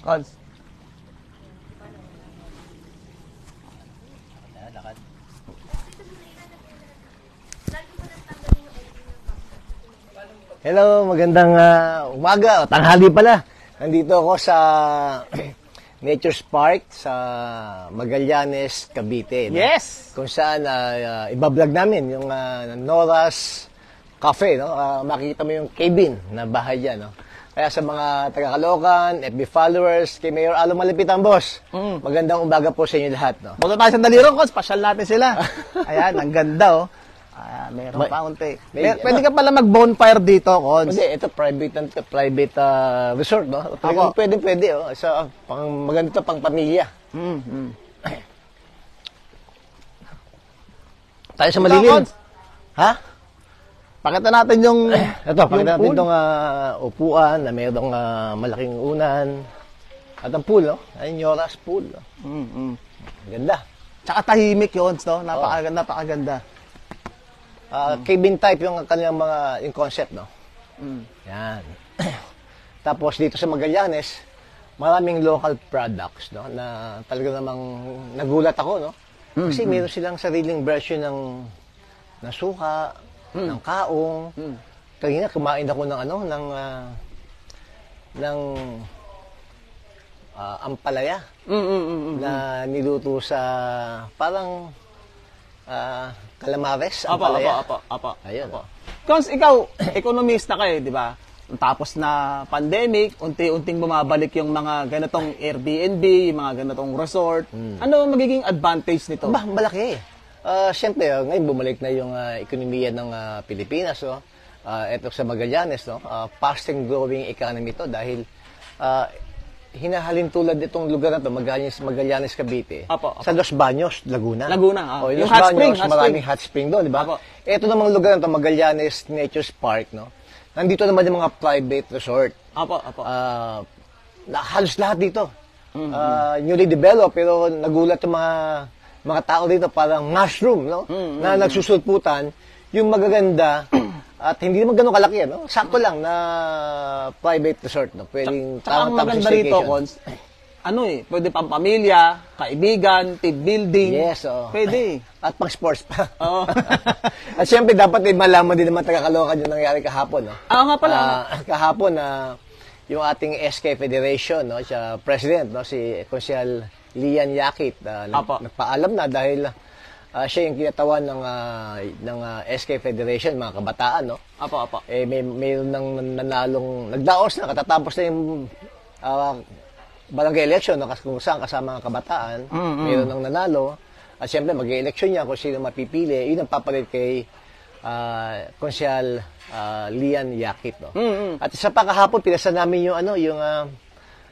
Cons. Hello, magandang umaga o tanghali pala. Nandito ako sa Nature's Park sa Magallanes, Cavite. No? Yes! Kung saan ibablog namin yung Nora's Cafe. No? Makikita mo yung cabin na bahay dyan. No? Kaya sa mga taga-Caloocan, FB followers, kay Mayor Alo Malapitan, boss. Magandang umaga po sa inyo lahat. No? Punta tayo sa Dalirong, Cons. Pasyal natin sila. Ayan, ang ganda, oh. Meron pa unti. Pwede ka pala mag-bonfire dito, Cons. Hindi, ito private resort, no? Pwede, oh. So, maganda ito, pang pamilya. Tayo sa malilim. Ha? Pakita natin yung ito, pakita natin itong upuan na mayroong malaking unan. At ang pool, no? Ayun, Nora's pool. No? Ganda. Tsaka tahimik yun, no? Napakaganda. Cabin type yung kanilang yung concept, no? Yan. Tapos dito sa Magallanes, maraming local products, no? Na talaga namang nagulat ako, no? Kasi meron silang sariling version ng suka, ng kaong. Kanina kumain ako ng ampalaya na niluto sa parang calamares, ampalaya. Apa. Ayun. Cons, ikaw, ekonomista ka di ba? Tapos na pandemic, unti-unting bumabalik yung mga ganitong Airbnb, yung mga ganitong resort. Ano magiging advantage nito? Malaki. Siyempre, ngayon bumalik na yung ekonomiya ng Pilipinas. No? Ito sa Magallanes, no? Fast and growing economy to dahil hinahalin tulad itong lugar na to, Magallanes, Cavite. Sa Los Baños, Laguna. Yung Los Baños, maraming hot spring doon, di ba? Ito namang lugar na to, Magallanes Nature's Park, no? Nandito naman yung mga private resort. Halos lahat dito. Newly developed, pero nagulat yung mga tao dito, parang mushroom, no? Na nagsusulputan, yung magaganda, at hindi naman ganun kalaki, no? Sakto lang na private resort, no? Pwedeng ang maganda rito, Cons, pwede pang pamilya, kaibigan, team building. Yes, Pwede. At pang sports pa. At syempre, dapat malaman din naman taga-Caloocan yung nangyari kahapon, no? Nga pala. Kahapon, yung ating SK Federation, no? Siya, president, no? Si Konsehal Lian Yakit, nagpaalam na dahil siya yung kinatawan ng SK Federation, mga kabataan, no? Mayroon nang nanalong, nagdaos na, katatapos na yung barangay election, no? Kung saan kasama ang kabataan, mayroon nang nanalo. At siyempre, mag-election niya kung sino mapipili. Yun ang papalit kay Konsehal Lian Yakit, no? At isa pa kahapon, pinasa namin yung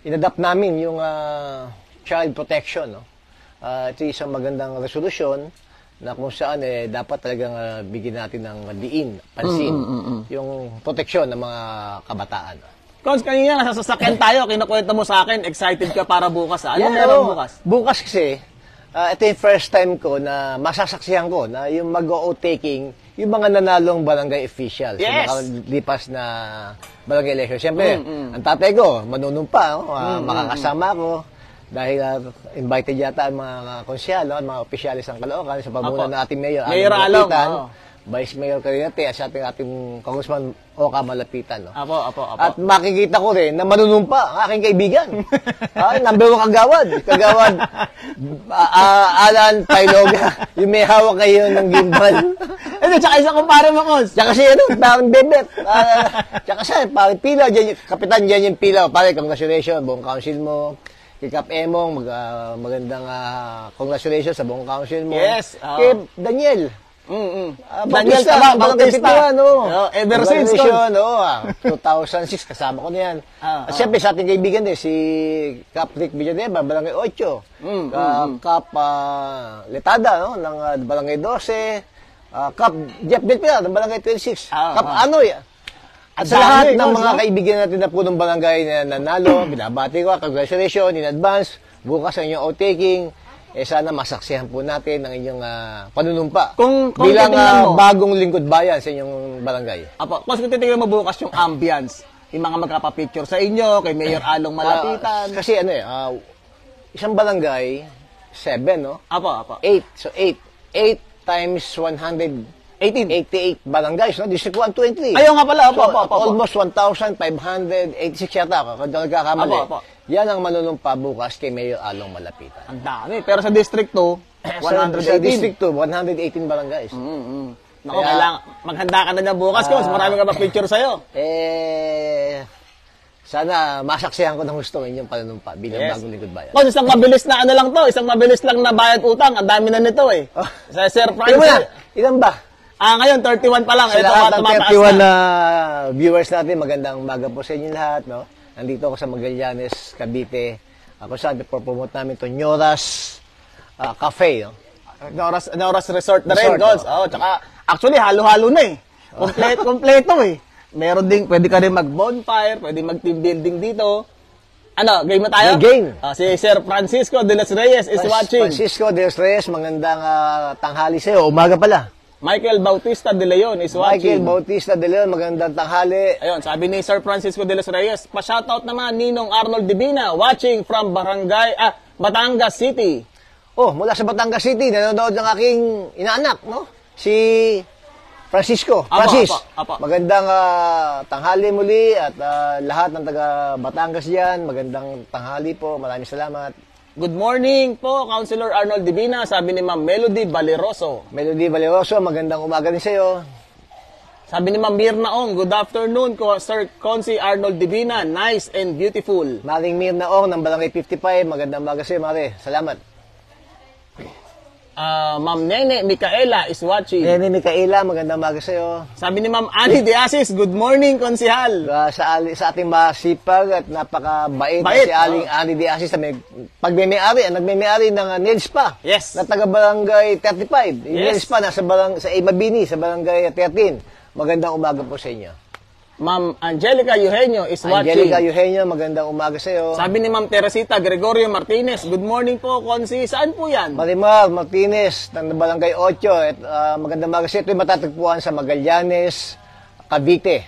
inadapt namin yung child protection, no? Ito isang magandang resolusyon na kung saan dapat talagang bigyan natin ng diin, pansin, yung proteksyon ng mga kabataan. Cons, kanina nasa sasakyan tayo, kinukwento mo sa akin, excited ka para bukas. Ano meron bukas? Bukas kasi, ito yung first time ko na masasaksihan ko na yung mag-o-taking yung mga nanalong barangay officials. Yes! Yung lipas na barangay election. Siyempre, ang tatay ko, manunumpa, makakasama ko. Dahil invited yata ang mga konsyal, no, mga opisyalis ng Caloocan sa pamunan ng ating mayor. Mayor Along. Vice Mayor Carinate at sa ating Congressman Oka Malapitan. No? Apo. At makikita ko rin na manunumpa ang aking kaibigan. Number 1 kagawad. Alan Pailoga. Yung may hawak kayo ng gimbal. Tsaka isang kumpare mo, Cons. Tsaka si parang bebet. Tsaka siya, parang pila. Kapitan dyan yung pila. Pare, congratulations, buong council mo. Kay Emong, magandang congratulations sa buong council mo. Yes. Kay Daniel. Daniel Bautista. Ever since, 2006, kasama ko na yan. At siyempre, sa ating kaibigan din, si Cap Rick Villanueva, Barangay 8. Cap Letada, no, ng Barangay 12. Cap Jeff Delpina, ng Barangay 26. Cap Anoy. At sa lahat ng mga kaibigan natin na punong barangay na nanalo, binabati ko, congratulations in advance. Bukas ang inyong outtaking. Sana masaksihan po natin ang inyong panunumpa. Kung bilang bagong lingkod bayan sa inyong barangay. Kung titignan mo bukas yung ambience, yung mga magkapapicture sa inyo, kay Mayor Along Malapitan. Kasi isang barangay, 7, no? Apo. 8. So 8 times 188 barangays, no? District 123. Ayaw nga pala, So, apo. almost 1,586 yata ako, kung nagkakamali. Apo. Yan ang manunumpa bukas kay Mayor Along Malapitan. Ang dami. Pero sa District 2, 118. Sa District 2, 118 barangays. Naku, kailangan, maghanda ka na niya bukas, Cons. Marami ka ba picture sa'yo? Sana masaksihan ko ng gusto inyong panunumpa bilang bagong lingkod bayan. Cons, isang mabilis na ano lang to, isang mabilis lang na bayad utang. Ang dami na nito eh. Sa Sir Francis. Ilan ba? Ngayon, 31 pa lang. Sa Ito lahat mga ng tumataas 31 na. na viewers natin, magandang umaga po sa inyo lahat. No? Nandito ako sa Magallanes, Cavite. Ako sabi, promote namin ito, Nyoras Cafe. No? Noras Resort na rin, Resort, Cons. Tsaka, actually, halo-halo na eh. Kompleto eh. Meron ding, pwede ka rin mag-bonfire, pwede mag-team building dito. Game na tayo? Game. Si Sir Francisco de los Reyes is watching. Francisco de los Reyes, magandang tanghali sa'yo. Umaga pala. Michael Bautista de Leon is watching. Michael Bautista de Leon, magandang tanghali. Ayun, sabi ni Sir Francisco de los Reyes, pa-shoutout naman Ninong Arnold Divina, watching from Batangas City. Mula sa Batangas City, nanonood ng aking inaanak, no? Si Francisco. Francis. Apo. Magandang tanghali muli at lahat ng taga Batangas diyan, magandang tanghali po. Maraming salamat. Good morning po, Councilor Arnold Divina, sabi ni Ma'am Melody Valeroso. Melody Valeroso, magandang umaga din sa iyo. Sabi ni Ma'am Mirna Ong, good afternoon ko Sir Consi Arnold Divina, nice and beautiful. Maring Mirna Ong ng Barangay 55, magandang umaga sa iyo, Mare. Salamat. Ma'am Nene Micaela is watching. Nene Micaela, magandang umaga sa iyo. Sabi ni Ma'am Annie De Asis, good morning, Konsihal. Sa ating masipag at napakabait na Bait, si Aling Annie De Asis na nagme-may-ari ng nail spa. Yes. Na taga Barangay 35. Yung nail Yes. spa sa Mabini, sa Barangay 13. Magandang umaga po sa inyo. Ma'am Angelica Eugenio is watching. Angelica Eugenio, magandang umaga sa iyo. Sabi ni Ma'am Teresita Gregorio Martinez, good morning po, Konsi. Saan po yan? Marimar Martinez ng Barangay 8. At, magandang umaga sa iyo. Ito'y matatagpuan sa Magallanes, Cavite.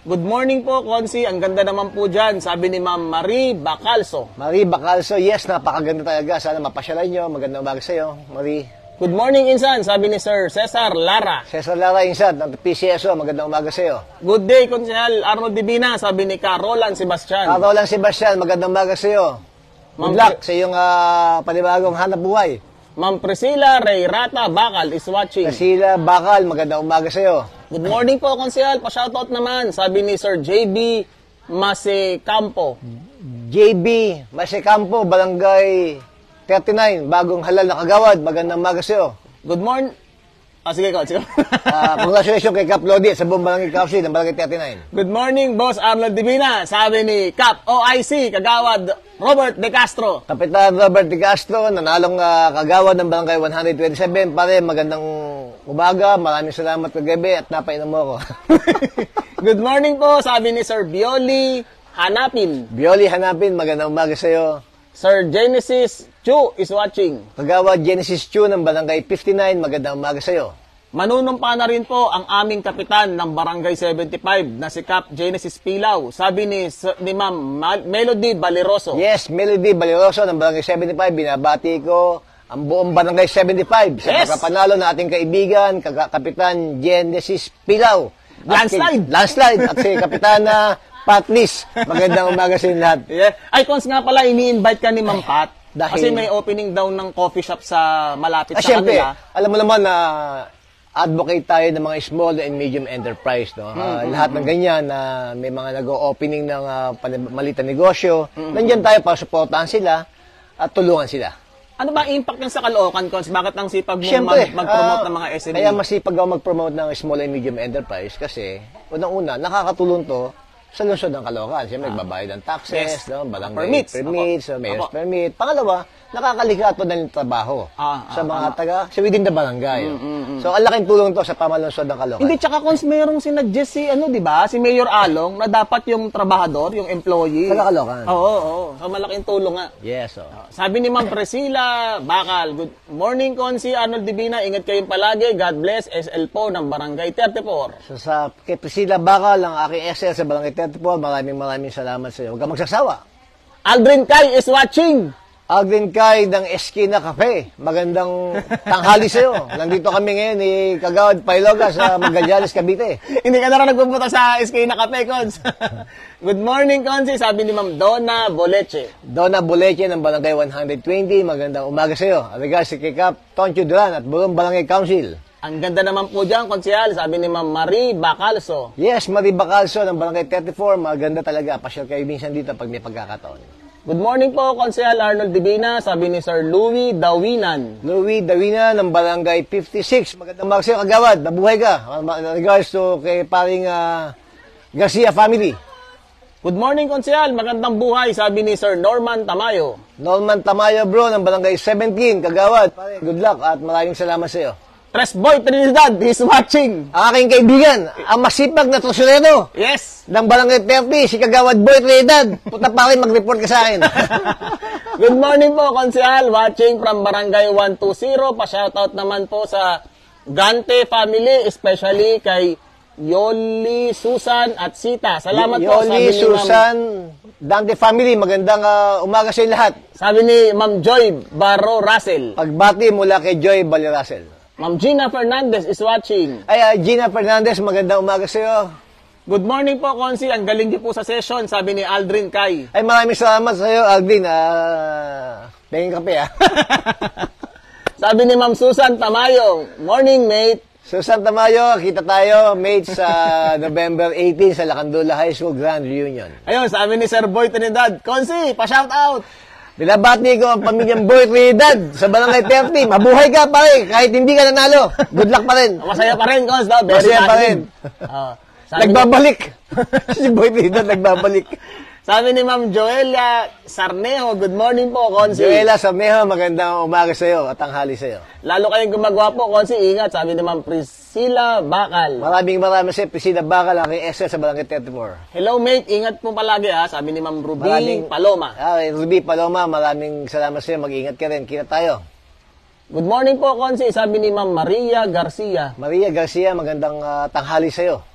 Good morning po, Konsi. Ang ganda naman po dyan. Sabi ni Ma'am Marie Bacalso. Marie Bacalso, yes, napakaganda talaga. Sana mapasyalan nyo. Magandang umaga sa iyo, Marie. Good morning, Insan. Sabi ni Sir Cesar Lara. Cesar Lara Insad ng PCSO, magandang umaga sa iyo. Good day, Konsihal Arnold Divina. Sabi ni Carolan Sebastian. Roland Sebastian, magandang umaga sa iyo. Good luck sa iyong panibagong hanap buhay. Ma'am Priscilla Ray Rata Bakal is watching. Kasila Bakal, magandang umaga sa iyo. Good morning po, Konsihal. Pa-shoutout naman. Sabi ni Sir JB Masecampo. JB Masecampo, Barangay 39, bagong halal na kagawad, magandang umaga sa iyo. Good morning. Sige, Coach. Congratulations kay Cap Lodi sa buong Barangay Kapsi ng Barangay 39. Good morning, Boss Arnold Divina. Sabi ni Cap OIC, Kagawad Robert De Castro. Kapitan Robert De Castro, nanalong kagawad ng Barangay 127. Pare, magandang umaga, maraming salamat kagabi at napainom mo ako. Good morning po, sabi ni Sir Bioli Hanapin. Bioli Hanapin, magandang umaga sa iyo. Sir Genesis Chu is watching. Kagawad Genesis Chu ng Barangay 59, magandang umaga sa iyo. Manunumpa na rin po ang aming kapitan ng Barangay 75 na si Cap Genesis Pilaw. Sabi ni Ma'am Melody Valeroso. Yes, Melody Valeroso ng Barangay 75, binabati ko ang buong Barangay 75 sa pagkapanalo ng ating kaibigan, Kapitan Genesis Pilaw. Landslide at si Kapitana Patlis. Magandang umaga sa inyo lahat. Yeah. Ay, Cons nga pala, ini-invite ka ni Ma'am Pat. Dahil- Kasi may opening daw ng coffee shop sa malapit sa Siyempre, kanila. alam mo naman na advocate tayo ng mga small and medium enterprise. No? Lahat ng ganyan na may mga nag-opening ng maliit na negosyo. Nandiyan tayo para supportahan sila at tulungan sila. Ano ba ang impact yan sa Caloocan, Cons? Bakit ang sipag mo Siyempre, mag-promote ng mga SME? Kaya masipag ako mag-promote ng small and medium enterprise kasi unang-una, nakakatulong to sa lungsod ng Caloocan. Siyempre, nagbabayad ng taxes, Yes. no? Barangay Permits. mayor's Apo. permit. Pangalawa, nakakalikha to ng trabaho sa mga sa within the barangay. So, ang laking tulong to sa pamalunsod ng Caloocan. Hindi, tsaka Cons, mayroong sinuggest si, di ba? Si Mayor Along na dapat yung trabahador, yung employee. Sa Caloocan. Oo. So, malaking tulong nga. Yes, oh. Sabi ni Ma'am Priscilla Bakal, good morning, Consi Arnold Divina. Ingat kayong palagi. God bless. SL po ng Barangay 34. So, kay Priscilla Bakal, ang aking SL sa Barangay 34, maraming salamat sa iyo. Huwag kang magsasawa. Aldrin Kai is watching. Aldrin Kai ng Esquina Cafe. Magandang tanghali sa iyo. Nandito kami ngayon ni Kagawad Pailoga sa Magallanes, Cavite. Hindi ka na rin nagpupunta sa SK na Cafe, Cons. Good morning, Consi. Sabi ni Ma'am Donna Boleche. Donna Boleche ng Barangay 120. Magandang umaga sa iyo. Regards si Kikap, Toncho Duran at buong Barangay Council. Ang ganda naman po dyan, Konsihal. Sabi ni Ma'am Marie Bacalso. Yes, Marie Bacalso ng Barangay 34. Maganda talaga. Pasyal kayo minsan dito pag may pagkakataon. Good morning po, Konsehal Arnold Divina. Sabi ni Sir Louis Dawinan. Louis Davina ng Barangay 56. Magandang umaga sa iyo, Kagawad. Mabuhay ka. Regards to kay paring Garcia family. Good morning, Konsehal. Magandang buhay. Sabi ni Sir Norman Tamayo. Norman Tamayo, bro, ng Barangay 17. Kagawad, pare, good luck at maraming salamat sa iyo. Tres Boy Trinidad is watching. Aking kaibigan, ang masipag na trosyonero Yes. ng Barangay 30, si Kagawad Boy Trinidad. Puta pa rin, mag-report ka sa akin. Good morning po, Konsehal. Watching from Barangay 120. Pa-shoutout naman po sa Gante family, especially kay Yoli, Susan at Sita. Salamat po. Yoli, Susan, Dante family, magandang umaga sa lahat. Sabi ni Ma'am Joy Barro Russell. Pagbati mula kay Joy Balirasel. Ma'am Gina Fernandez is watching. Ay, Gina Fernandez, magandang umaga sa iyo. Good morning po, Konsi. Ang galing niyo po sa session, sabi ni Aldrin Kai. Ay, maraming salamat sa iyo, Aldrin. Pengin kape, Sabi ni Ma'am Susan Tamayo, morning, mate. Susan Tamayo, kita tayo, mates, sa November 18 sa Lacandula High School Grand Reunion. Ayun, sabi ni Sir Boy Trinidad, Konsi, pa-shout out. Binabati ko ang pamilyang Boy Trinidad sa Barangay 30. Mabuhay ka, pare, kahit hindi ka nanalo. Good luck pa rin. Masaya pa rin, Kons. No? Masaya pa rin. Nagbabalik. Si Boy Trinidad nagbabalik. Sabi ni Ma'am Joelia Sarnejo, good morning po, Konsi. Joela Sarnejo, magandang umaga sa iyo at tanghali sa iyo. Lalo kayong gumagawa po, Konsi, ingat. Sabi ni Ma'am Priscilla Bakal. Maraming sa Priscilla Bakal, aking SL sa Barangay 34. Hello, mate. Ingat po palagi, ha. Sabi ni Ma'am Ruby Paloma. Ruby Paloma, maraming salamat sa iyo. Mag-ingat ka rin. Kita tayo. Good morning po, Konsi. Sabi ni Ma'am Maria Garcia. Maria Garcia, magandang tanghali sa iyo.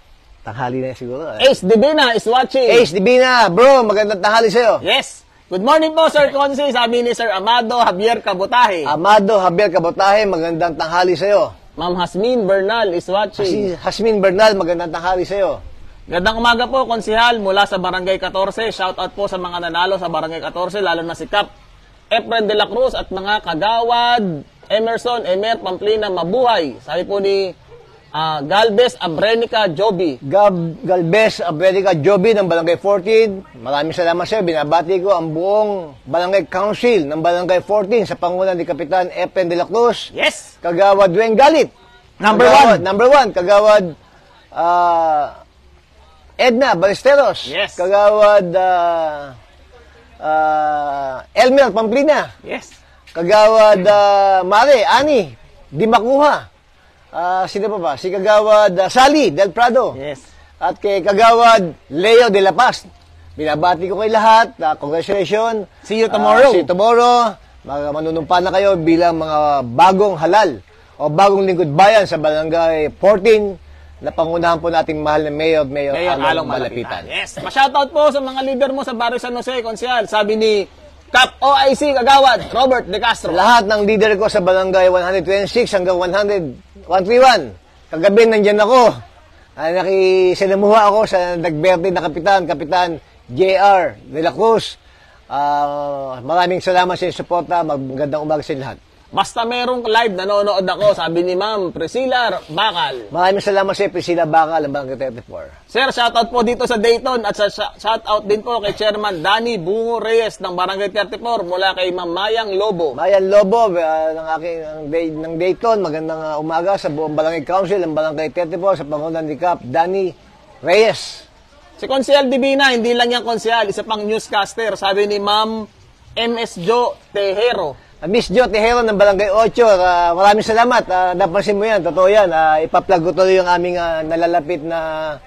Tanghali na siguro. Ace Divina is watching. Ace Divina, bro, magandang tanghali sa iyo. Yes. Good morning po, Sir Konsi. Sabi ni Sir Amado Javier Cabutahe. Amado Javier Cabutahe, magandang tanghali sa iyo. Ma'am Hasmin Bernal is watching. Hasmin Bernal, magandang tanghali sa iyo. Gandang umaga po, Konsihal, mula sa Barangay 14. Shout out po sa mga nanalo sa Barangay 14, lalo na si Cap Efren de la Cruz at mga kagawad Emerson, Emer, Pamplina, mabuhay. Sabi po ni Galvez Abrenica Joby. Galvez Abrenica Joby ng Barangay 14. Maraming salamat sa iyo. Binabati ko ang buong Barangay Council ng Barangay 14 sa pangunan ni Kapitan Efren de la Cruz. Yes! Kagawad Dwayne Galit. Number one. Kagawad Edna Ballesteros. Yes. Kagawad Elmer Pamplina. Yes. Kagawad Mare, Ani, Di Makuha. Sino pa ba? Si Kagawad Sally Del Prado. Yes. At kay Kagawad Leo de la Paz. Binabati ko kay lahat. Congratulations. See you tomorrow. See you tomorrow. Manunumpa na kayo bilang mga bagong halal o bagong lingkod bayan sa Barangay 14 na pangunahan po nating mahal na Mayor Along Malapitan. Yes. Pa-shoutout po sa mga leader mo sa Barrio San Jose, Konsehal. Sabi ni Cap OIC Kagawad Robert De Castro. Lahat ng leader ko sa Barangay 126 hanggang 131. Kagabi nandyan ako. Nakisalamuha ako sa nagberde na Kapitan JR De La Cruz. Maraming salamat sa suporta. Magandang umaga sa lahat. Basta merong live, nanonood ako, sabi ni Ma'am Priscilla Bakal. Maraming salamat sa Priscilla Bakal ng Barangay 34. Sir, shoutout po dito sa Dayton at shoutout din po kay Chairman Danny Bungo Reyes ng Barangay 34 mula kay Ma'am Mayang Lobo. Mayang Lobo ng Dayton, magandang umaga sa buong Barangay Council ng Barangay 34 sa pangunan ni Cap Danny Reyes. Si Konsehal Divina, hindi lang yan Konsehal, isa pang newscaster, sabi ni Ma'am MS Jo Tejero. Miss Jo Tejero ng Barangay 8, maraming salamat. Napansin mo yan, totoo yan. Ipa-plug ko tuloy yung aming nalalapit na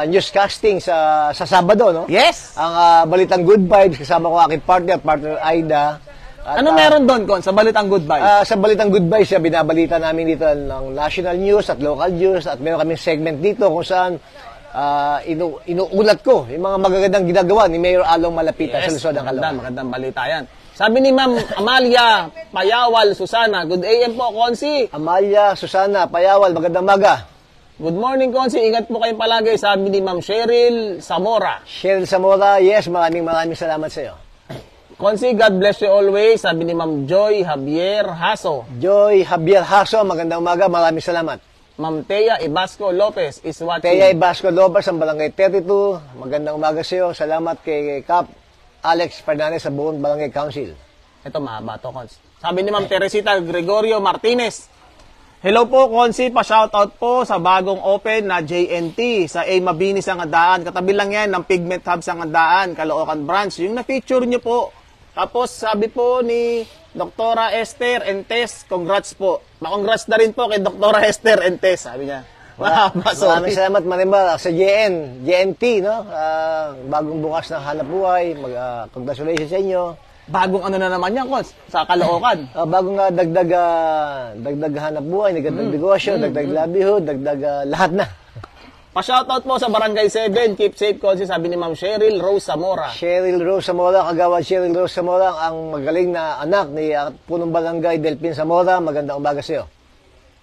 newscasting sa Sabado, no? Yes! Ang Balitang Good Vibes, kasama ko aking partner Aida. At, ano meron doon, Kon, sa Balitang Good Vibes? Sa Balitang Good Vibes, binabalita namin dito ng national news at local news at meron kaming segment dito kung saan inuulat ko yung mga magagandang ginagawa ni Mayor Along Malapitan sa Luzon ng Caloocan. Magandang balita yan. Sabi ni Ma'am Amalia Payawal Susana, good AM po, Konsi. Amalia, Susana, Payawal, magandang maga. Good morning, Konsi. Ingat po kayong palagi. Sabi ni Ma'am Cheryl Zamora. Cheryl Zamora, yes, maraming salamat sa iyo. Konsi, God bless you always. Sabi ni Ma'am Joy Javier Haso. Joy Javier Haso, magandang umaga, maraming salamat. Ma'am Thea Ibasco Lopez is watching. Thea Ibasco Lopez, ang Barangay 32, magandang umaga sa iyo. Salamat kay Cap Alex Fernandez sa buong Barangay Council. Ito, mahaba to, Konsi. Sabi ni Ma'am Teresita Gregorio Martinez. Hello po, Konsi. Pa-shoutout po sa bagong open na JNT sa A. Mabini sa Ngandaan. Katabi lang yan ng Pigment Hub sa Ngandaan, Caloocan Branch. Yung na-feature nyo po. Tapos sabi po ni Dr. Esther Entes, congrats po. Ma-congrats na rin po kay Dr. Esther Entes, sabi niya. Maraming salamat, Marimar, sa JNT, no? Bagong bukas na hanap buhay. Congratulations sa inyo. Bagong ano na naman yan, Kons, sa Caloocan. Bagong dagdag hanap buhay, dagdag negosyo, dagdag livelihood, dagdag lahat na. Pa-shoutout po sa Barangay 7, keep safe, Konsi, sabi ni Ma'am Cheryl Rose Zamora. Cheryl Rose Zamora, kagawad Cheryl Rose Zamora, ang magaling na anak ni punong barangay Delpin Zamora. Magandang umaga sa iyo.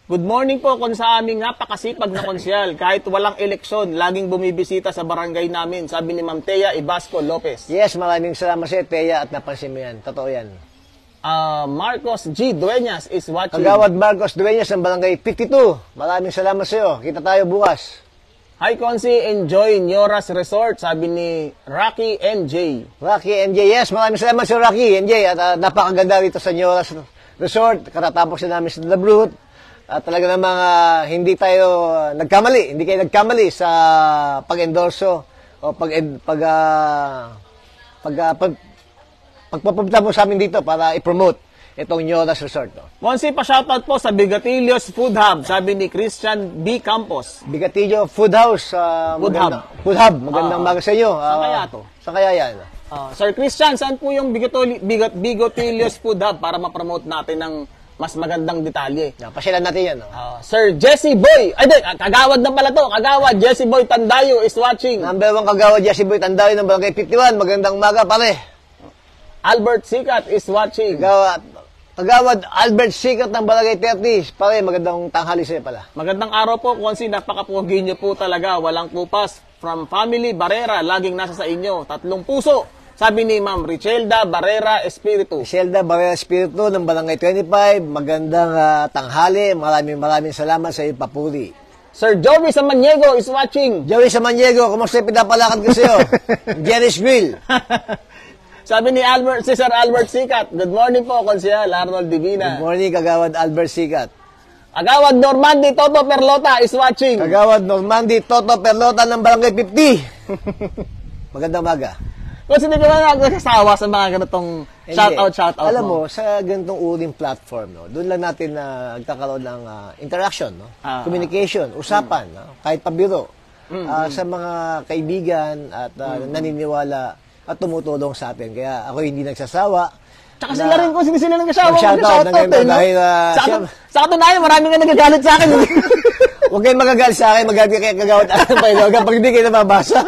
Good morning po kung sa aming napakasipag na konsyal. Kahit walang eleksyon, laging bumibisita sa barangay namin, sabi ni Ma'am Thea Ibasco Lopez. Yes, maraming salamat sa iyo, Thea, at napansin mo yan. Totoo yan. Marcos G. Dueñas is watching. Kagawad Marcos Dueñas ng barangay 52. Maraming salamat sa iyo. Kita tayo bukas. Hi, Konsi, enjoy Nyoras Resort, sabi ni Rocky NJ. Rocky NJ, yes, maraming salamat sa Rocky NJ. At napakaganda rito sa Nyoras Resort. Katatapos na namin sa Dabrut. At talaga namang hindi tayo nagkamali. Hindi kayo nagkamali sa pag-endorso o pagpapunta mo sa amin dito para i-promote itong Nyoras Resort. No? Konsi, pa-shoutout po sa Bigatillos Food Hub, sabi ni Christian B. Campos. Bigatillo Food House. Food Hub. Food Hub. Magandang umaga sa inyo. Saan kaya to? Saan kaya yan? Sir Christian, saan po yung Bigatillos Food Hub para ma-promote natin ng mas magandang detalye? Pasyalan natin yan. No? Sir Jesse Boy, kagawad na pala to. Kagawad Jesse Boy Tandayo is watching. Number 1 kagawad Jesse Boy Tandayo ng Barangay 51. Magandang umaga, pare. Albert Sikat is watching. Kagawad Albert Sikat ng Barangay 30. Pare, magandang tanghali sa'yo pala. Magandang araw po, Konsi. Napakapugi niyo po talaga. Walang kupas. From Family Barrera, laging nasa sa inyo. 3 puso. Sabi ni Ma'am Richelda Barrera Espiritu. Richelda Barrera Espiritu ng Barangay 25. Magandang tanghali. Maraming salamat sa iyong papuri. Sir Joey Samaniego is watching. Joey Samaniego, kumusta yung pinapalakad ko sa'yo? Jerry's Grill. Sabi ni Sir Albert Sikat, good morning po, Konsehal Arnold Divina. Good morning, Kagawad Albert Sikat. Kagawad Normandi Toto Perlota is watching. Kagawad Normandi Toto Perlota ng Barangay 50. Magandang umaga. Kung hindi ka na nagkasawa sa mga ganitong shoutout Alam mo, sa ganitong uring platform, no, doon lang natin nagkakaroon ng interaction, no? Communication, usapan, no? Kahit pabiro. Sa mga kaibigan at naniniwala at tumutulong sa atin. Kaya ako hindi nagsasawa. Tsaka sila rin kung sila nagsasawa. Mag-shoutout dahil sa katunayan, marami nga nagagalit sa akin. Huwag kayong magagalit sa akin, magagalit kayo kagawad ang pailogan pag hindi kayo nababasa.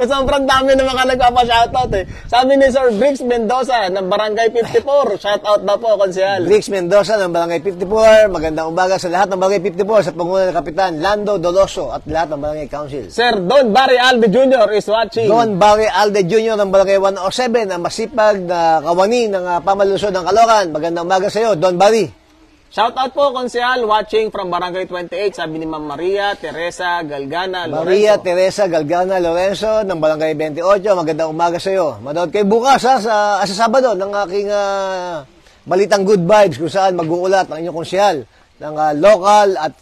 Sa sobrang dami ng mga nagpapa-shoutout eh. Sabi ni Sir Briggs Mendoza ng Barangay 54, shoutout na po, Konsehal. Briggs Mendoza ng Barangay 54, magandang umaga sa lahat ng Barangay 54 sa pangunan ng Kapitan Lando Doloso at lahat ng Barangay Council. Sir Don Barry Alde Jr. is watching. Don Barry Alde Jr. ng Barangay 107, ang masipag na kawani ng pamalusod ng Caloocan. Magandang umaga sa iyo, Don Barry. Shoutout po, Konsehal, watching from Barangay 28, sabi ni Ma'am Maria Teresa Galgana Lorenzo. Maria Teresa Galgana Lorenzo ng Barangay 28, magandang umaga sa iyo. Manood kayo bukas sa Sabado ng aking balitang good vibes kung saan mag-uulat ang inyong konsehal ng local at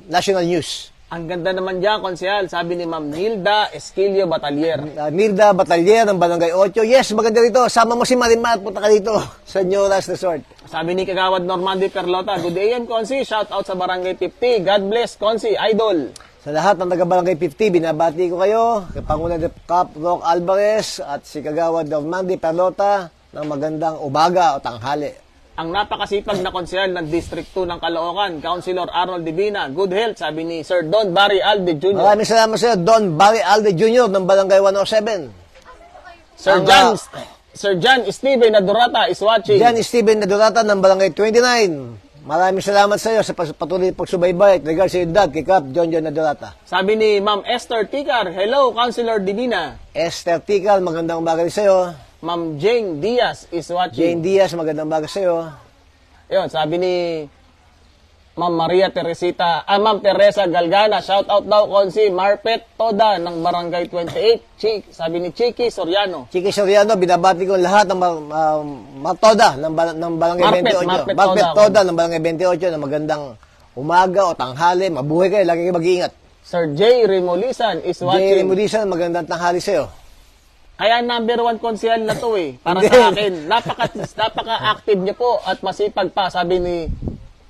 national news. Ang ganda naman dyan, Konsehal, sabi ni Ma'am Nilda Esquilio Batalier. Nilda Batalier ng Barangay 8. Yes, maganda rito. Sama mo si Marimar, punta ka dito sa Nyoras Resort. Sabi ni Kagawad Normandi Perlota, good day yan, Konsi. Shout out sa Barangay 50. God bless, Konsi, idol. Sa lahat ng taga-Barangay 50, binabati ko kayo. Pangunan ni Cap Rock Alvarez at si Kagawad Normandi Perlota ng magandang umaga o tanghali. ang napakasipag na konsehal ng District 2 ng Caloocan, Councilor Arnold Divina. Good health, sabi ni Sir Don Barry Alde Jr. Maraming salamat sa iyo, Don Barry Alde Jr. ng Barangay 107. Sir John Steven Nadurata is watching. Jan Steven Nadurata ng Barangay 29. Maraming salamat sa iyo sa patuloy pagsubaybay at regards sa edad kay Cap John Nadurata. Sabi ni Ma'am Esther Ticar, hello, Councilor Divina. Esther Tikal, magandang umaga rin sa iyo. Ma'am Jane Diaz is watching. Jane Diaz, magandang umaga sa iyo. Yun, sabi ni Ma'am Maria Teresita, Ma'am Teresa Galgana, shout out daw konsi Marpet Toda ng Barangay 28. Sabi ni Chiki Soriano. Chiki Soriano, binabati ko lahat ng Toda ng Barangay 28. Marpet Toda ng Barangay 28 na magandang umaga o tanghali. Mabuhay kayo, lagi kayo mag-iingat. Sir J. Remolisan is watching. J. Remolisan, magandang tanghali sa iyo. Kaya number 1 konsehal na to para sa akin. Napaka-active niyo po at masipag pa, sabi ni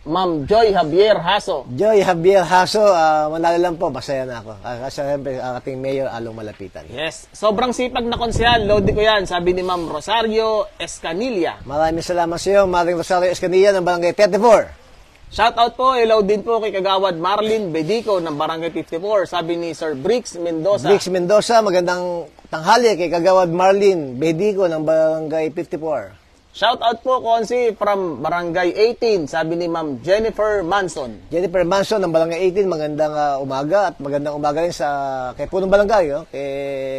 Ma'am Joy Javier Haso. Joy Javier Haso, manalo lang po, masaya na ako. Siyempre, ating Mayor Along Malapitan. Yes, sobrang sipag na konsehal, loading ko yan, sabi ni Ma'am Rosario Escanilla. Maraming salamat sa iyo, Maring Rosario Escanilla ng Barangay 34. Shoutout po, hello din po kay Kagawad Marlin Bedico ng Barangay 54, sabi ni Sir Briggs Mendoza. Briggs Mendoza, magandang tanghali kay Kagawad Marlin Bedico ng Barangay 54. Shoutout po, Konsi, from Barangay 18, sabi ni Ma'am Jennifer Manson. Jennifer Manson ng Barangay 18, magandang umaga at magandang umaga rin sa kay Punong Barangay, kay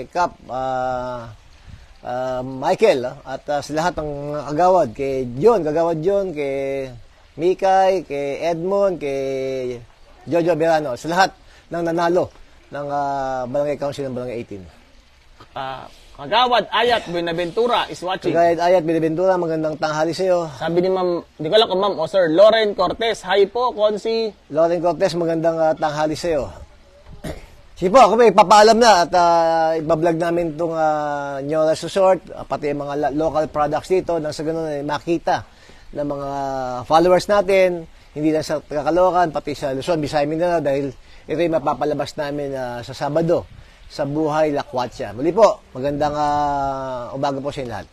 Cap Michael, at sa lahat ng kagawad, kay John, Kagawad John, kay Mikay, kay Edmond, kay Jojo Berano, sa lahat ng nanalo ng Barangay Council ng Barangay 18. Kagawad Ayat Buenaventura is watching. Kagawad Ayat Buenaventura, magandang tanghali sa iyo. Sabi ni Ma'am, di ko alam kung Ma'am o Sir, Lauren Cortez, hi po, Konsi. Lauren Cortez, magandang tanghali sa iyo. Sige po, ako may papaalam na at ibablog namin itong Nyoras Resort, pati yung mga local products dito, nang sa ganun makita ng mga followers natin, hindi lang sa Caloocan, pati sa Luzon, Visayas, Mindanao, dahil ito yung mapapalabas namin sa Sabado sa Buhay Lakwatsa. Muli po, magandang umaga po sa inyo lahat.